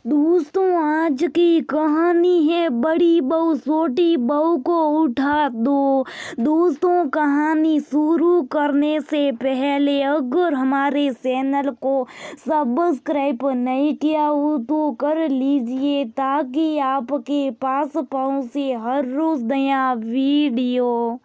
दोस्तों, आज की कहानी है बड़ी बहू छोटी बहू को उठा दो। दोस्तों, कहानी शुरू करने से पहले अगर हमारे चैनल को सब्सक्राइब नहीं किया हो तो कर लीजिए ताकि आपके पास पहुंचे हर रोज नया वीडियो।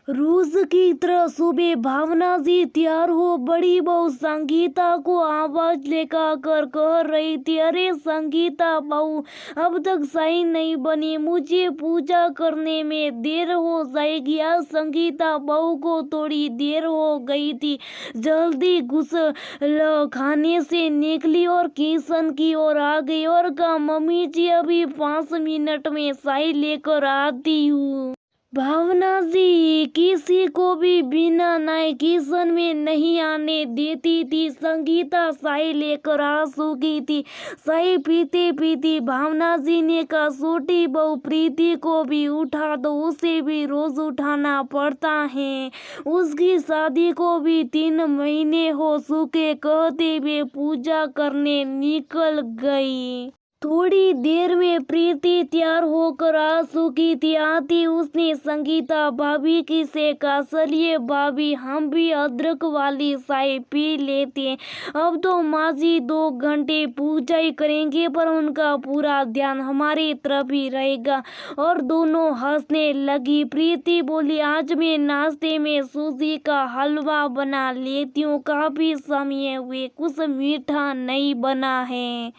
रोज की तरह सुबह भावना जी तैयार हो बड़ी बहू संगीता को आवाज लेकर कह रही थी, अरे संगीता बहू, अब तक चाय नहीं बनी, मुझे पूजा करने में देर हो जाएगी। आज संगीता बहू को थोड़ी देर हो गई थी। जल्दी गुस्ल खाने से निकली और किचन की ओर आ गई और कहा, मम्मी जी अभी 5 मिनट में चाय लेकर आती हूँ। भावना जी किसी को भी बिना नए किचन में नहीं आने देती थी। संगीता चाय लेकर आ चुकी थी। चाय पीते पीते भावना जी ने कहा, छोटी बहू प्रीति को भी उठा दो, उसे भी रोज उठाना पड़ता है, उसकी शादी को भी 3 महीने हो चुके। कहते हुए पूजा करने निकल गई। थोड़ी देर में प्रीति तैयार होकर आ चुकी थी। आती उसने संगीता भाभी की से कहा, चलिए भाभी हम भी अदरक वाली चाय पी लेते हैं। अब तो माँ जी 2 घंटे पूजा ही करेंगे पर उनका पूरा ध्यान हमारी तरफ ही रहेगा। और दोनों हंसने लगी। प्रीति बोली, आज मैं नाश्ते में सूजी का हलवा बना लेती हूँ, काफी समय हुए कुछ मीठा नहीं बना है।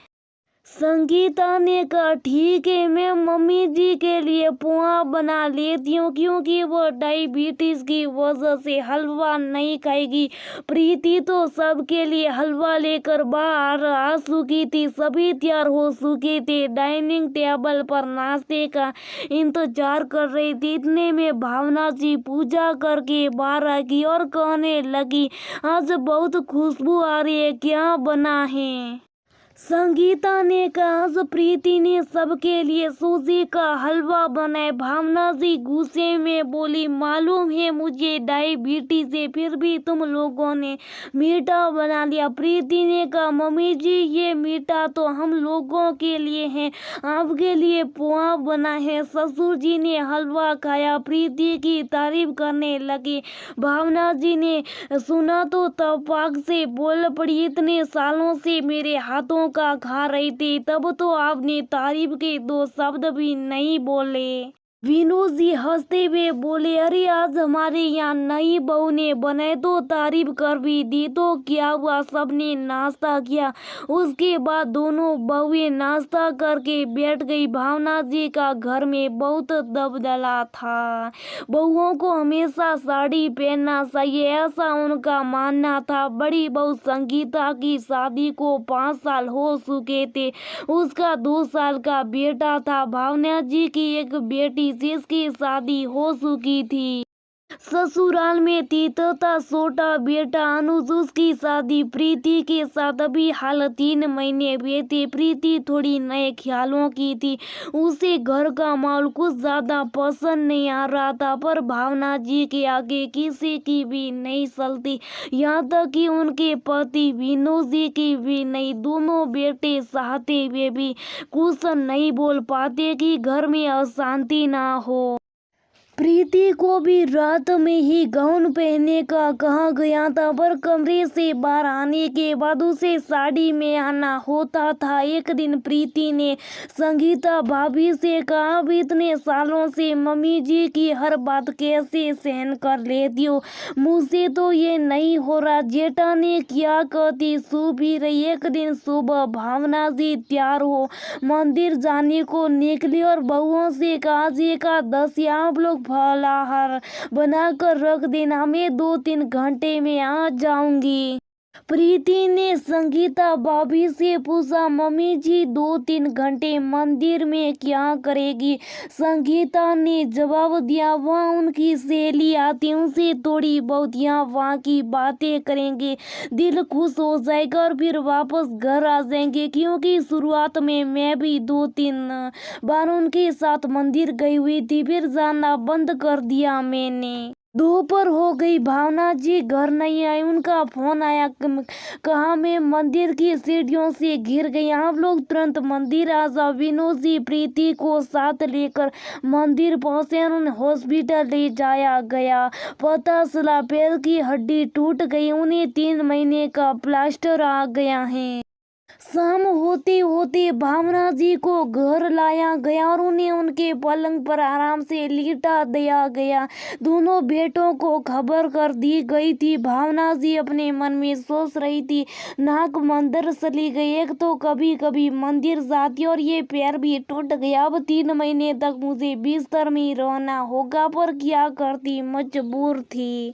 संगीता ने कहा, ठीक है, मैं मम्मी जी के लिए पोहा बना लेती हूँ क्योंकि वो डायबिटीज की वजह से हलवा नहीं खाएगी। प्रीति तो सबके लिए हलवा लेकर बाहर आ चुकी थी। सभी तैयार हो चुके थे, डाइनिंग टेबल पर नाश्ते का इंतजार कर रही थी। इतने में भावना जी पूजा करके बाहर आ गई और कहने लगी, आज बहुत खुशबू आ रही है, क्या बना है? संगीता ने कहा, आज प्रीति ने सबके लिए सूजी का हलवा बनाया। भावना जी गुस्से में बोली, मालूम है मुझे डायबिटीज है, फिर भी तुम लोगों ने मीठा बना लिया। प्रीति ने कहा, मम्मी जी ये मीठा तो हम लोगों के लिए है, आपके लिए पोहा बना है। ससुर जी ने हलवा खाया, प्रीति की तारीफ करने लगे। भावना जी ने सुना तो तपाक से बोल पड़ी, इतने सालों से मेरे हाथों का खा रही थी, तब तो आपने तारीफ के 2 शब्द भी नहीं बोले। विनोद जी हंसते हुए बोले, अरे आज हमारे यहाँ नई बहू ने बनाए तो तारीफ कर भी दी तो क्या हुआ, सबने नाश्ता किया। उसके बाद दोनों बहुएं नाश्ता करके बैठ गई। भावना जी का घर में बहुत दबदला था। बहुओं को हमेशा साड़ी पहनना चाहिए, ऐसा उनका मानना था। बड़ी बहू संगीता की शादी को 5 साल हो चुके थे। उसका 2 साल का बेटा था। भावना जी की एक बेटी जिसकी शादी हो चुकी थी, ससुराल में थी, तथा छोटा बेटा अनुज, उसकी शादी प्रीति के साथ अभी हाल 3 महीने हुए थे। प्रीति थोड़ी नए ख्यालों की थी, उसे घर का माहौल कुछ ज्यादा पसंद नहीं आ रहा था, पर भावना जी के आगे किसी की भी नहीं चलती, यहाँ तक कि उनके पति विनोद जी की भी नहीं। दोनों बेटे चाहते हुए भी कुछ नहीं बोल पाते कि घर में अशांति ना हो। प्रीति को भी रात में ही गाउन पहनने का कहा गया था, पर कमरे से बाहर आने के बाद उसे साड़ी में आना होता था। एक दिन प्रीति ने संगीता भाभी से कहा, अब इतने सालों से मम्मी जी की हर बात कैसे सहन कर लेती हो, मुझसे तो ये नहीं हो रहा। जेठा ने क्या कहती सूप ही रही। एक दिन सुबह भावना जी तैयार हो मंदिर जाने को निकली और बहुओं से कहा, जी का 10 आप लोग फलाहार बनाकर रख देना, मैं 2-3 घंटे में आ जाऊंगी। प्रीति ने संगीता भाभी से पूछा, मम्मी जी 2-3 घंटे मंदिर में क्या करेगी? संगीता ने जवाब दिया, वहाँ उनकी सहेली आती, उनसे थोड़ी बहुत यहाँ वहाँ की बातें करेंगे, दिल खुश हो जाएगा और फिर वापस घर आ जाएंगे। क्योंकि शुरुआत में मैं भी 2-3 बार उनके साथ मंदिर गई हुई थी, फिर जाना बंद कर दिया मैंने। दोपहर हो गई, भावना जी घर नहीं आई। उनका फोन आया, कहा मैं मंदिर की सीढ़ियों से गिर गई, आप लोग तुरंत मंदिर आ जाओ। विनोद जी प्रीति को साथ लेकर मंदिर पहुंचे और उन्हें हॉस्पिटल ले जाया गया। पता चला पैर की हड्डी टूट गई, उन्हें 3 महीने का प्लास्टर आ गया है। शाम होते होते भावना जी को घर लाया गया और उन्हें उनके पलंग पर आराम से लिटा दिया गया। दोनों बेटों को खबर कर दी गई थी। भावना जी अपने मन में सोच रही थी, नाक मंदिर चली गई, एक तो कभी कभी मंदिर जाती और ये पैर भी टूट गया। अब 3 महीने तक मुझे बिस्तर में रहना होगा, पर क्या करती, मजबूर थी।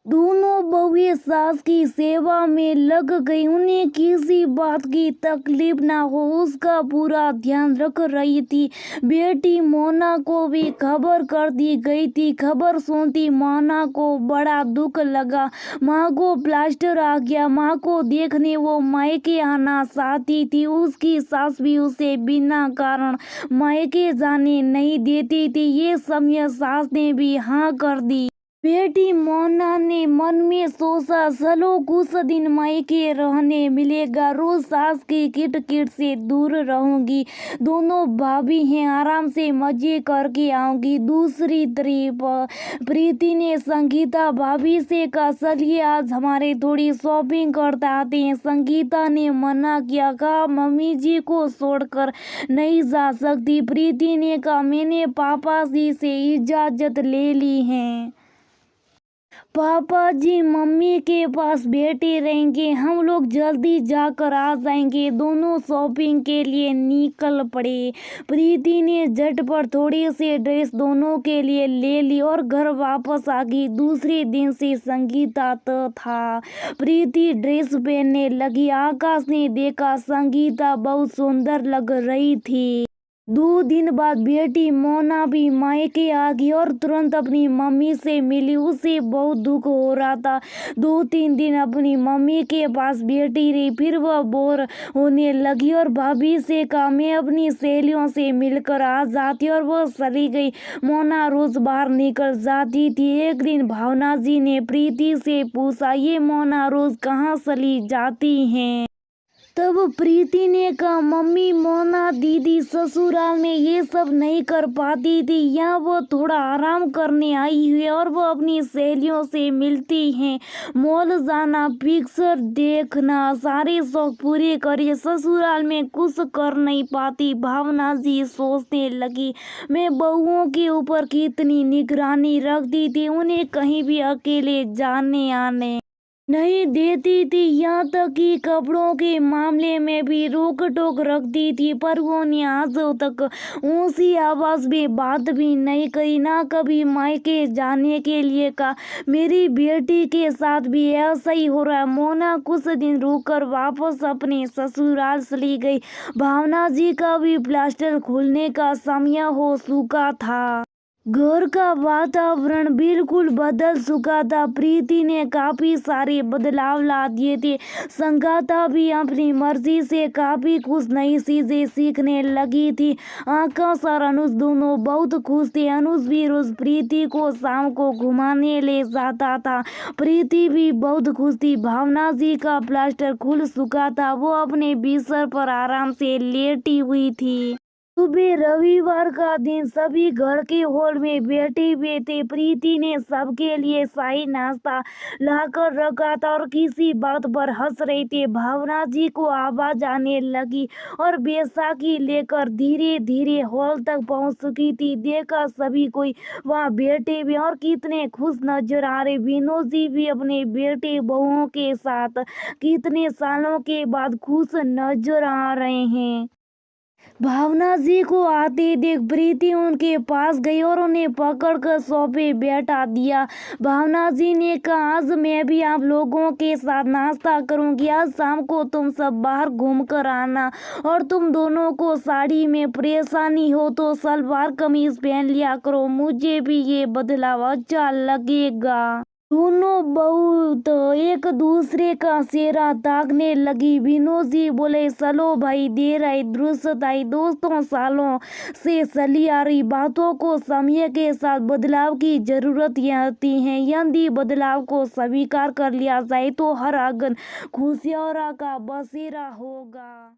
दोनों बहुएं सास की सेवा में लग गई, उन्हें किसी बात की तकलीफ ना हो उसका पूरा ध्यान रख रही थी। बेटी मोना को भी खबर कर दी गई थी। खबर सुनती मोना को बड़ा दुख लगा। माँ को प्लास्टर आ गया। माँ को देखने वो मायके आना चाहती थी। उसकी सास भी उसे बिना कारण मायके जाने नहीं देती थी। ये समय सास ने भी हाँ कर दी। बेटी मोना ने मन में सोचा, चलो कुछ दिन मायके रहने मिलेगा, रोज सास की किटकिट से दूर रहूंगी, दोनों भाभी हैं, आराम से मजे करके आऊंगी। दूसरी तरफ प्रीति ने संगीता भाभी से कहा, चलिए आज हमारे थोड़ी शॉपिंग करते आते हैं। संगीता ने मना किया, कहा मम्मी जी को छोड़कर नहीं जा सकती। प्रीति ने कहा, मैंने पापा जी से इजाजत ले ली है, पापा जी मम्मी के पास बैठे रहेंगे, हम लोग जल्दी जाकर आ जाएंगे। दोनों शॉपिंग के लिए निकल पड़े। प्रीति ने झटपट थोड़ी सी ड्रेस दोनों के लिए ले ली और घर वापस आ गई। दूसरे दिन से संगीता था प्रीति ड्रेस पहनने लगी। आकाश ने देखा संगीता बहुत सुंदर लग रही थी। 2 दिन बाद बेटी मोना भी मायके आ गई और तुरंत अपनी मम्मी से मिली। उसे बहुत दुख हो रहा था। 2-3 दिन अपनी मम्मी के पास बैठी रही, फिर वह बोर होने लगी और भाभी से कहा, मैं अपनी सहेलियों से मिलकर आ जाती, और वह चली गई। मोना रोज बाहर निकल जाती थी। एक दिन भावना जी ने प्रीति से पूछा, ये मोना रोज कहाँ चली जाती हैं? तब प्रीति ने कहा, मम्मी मोना दीदी ससुराल में ये सब नहीं कर पाती थी, यहाँ वो थोड़ा आराम करने आई हुई है और वो अपनी सहेलियों से मिलती हैं, मॉल जाना, पिक्चर देखना, सारे शौक पूरे करिए, ससुराल में कुछ कर नहीं पाती। भावना जी सोचने लगी, मैं बहुओं के ऊपर कितनी निगरानी रखती थी, उन्हें कहीं भी अकेले जाने आने नहीं देती थी, यहाँ तक कि कपड़ों के मामले में भी रोक टोक रखती थी, पर वो ने आज तक ऊंची आवाज में बात भी नहीं करी, ना कभी मायके जाने के लिए कहा। मेरी बेटी के साथ भी ऐसा ही हो रहा है। मोना कुछ दिन रुककर वापस अपने ससुराल चली गई। भावना जी का भी प्लास्टर खुलने का समय हो चुका था। घर का वातावरण बिल्कुल बदल चुका था। प्रीति ने काफी सारे बदलाव ला दिए थे। संगीता भी अपनी मर्जी से काफी कुछ नई चीजें सीखने लगी थी। आकाश और अनुज दोनों बहुत खुश थे। अनुज भी रोज प्रीति को शाम को घुमाने ले जाता था। प्रीति भी बहुत खुश थी। भावना जी का प्लास्टर खुल चुका था। वो अपने बिस्तर पर आराम से लेटी हुई थी। सुबह रविवार का दिन सभी घर के हॉल में बैठे हुए थे। प्रीति ने सबके लिए शाही नाश्ता लाकर रखा था और किसी बात पर हंस रहे थे। भावना जी को आवाज आने लगी और बैसाखी लेकर धीरे धीरे हॉल तक पहुंच चुकी थी। देखा सभी कोई वहां बैठे हुए और कितने खुश नजर आ रहे। विनोद जी भी अपने बेटे बहुओं के साथ कितने सालों के बाद खुश नजर आ रहे हैं। भावना जी को आते देख प्रीति उनके पास गई और उन्हें पकड़कर सोफे बैठा दिया। भावना जी ने कहा, आज मैं भी आप लोगों के साथ नाश्ता करूंगी। आज शाम को तुम सब बाहर घूम कर आना, और तुम दोनों को साड़ी में परेशानी हो तो सलवार कमीज पहन लिया करो, मुझे भी ये बदलाव अच्छा लगेगा। दोनों बहुत एक दूसरे का चेहरा ताकने लगी। विनोद जी बोले, चलो भाई, देर आई दुरुस्त आई। दोस्तों, सालों से चली आ रही बातों को समय के साथ बदलाव की जरूरत होती है। यदि बदलाव को स्वीकार कर लिया जाए तो हर आंगन खुशियों का बसेरा होगा।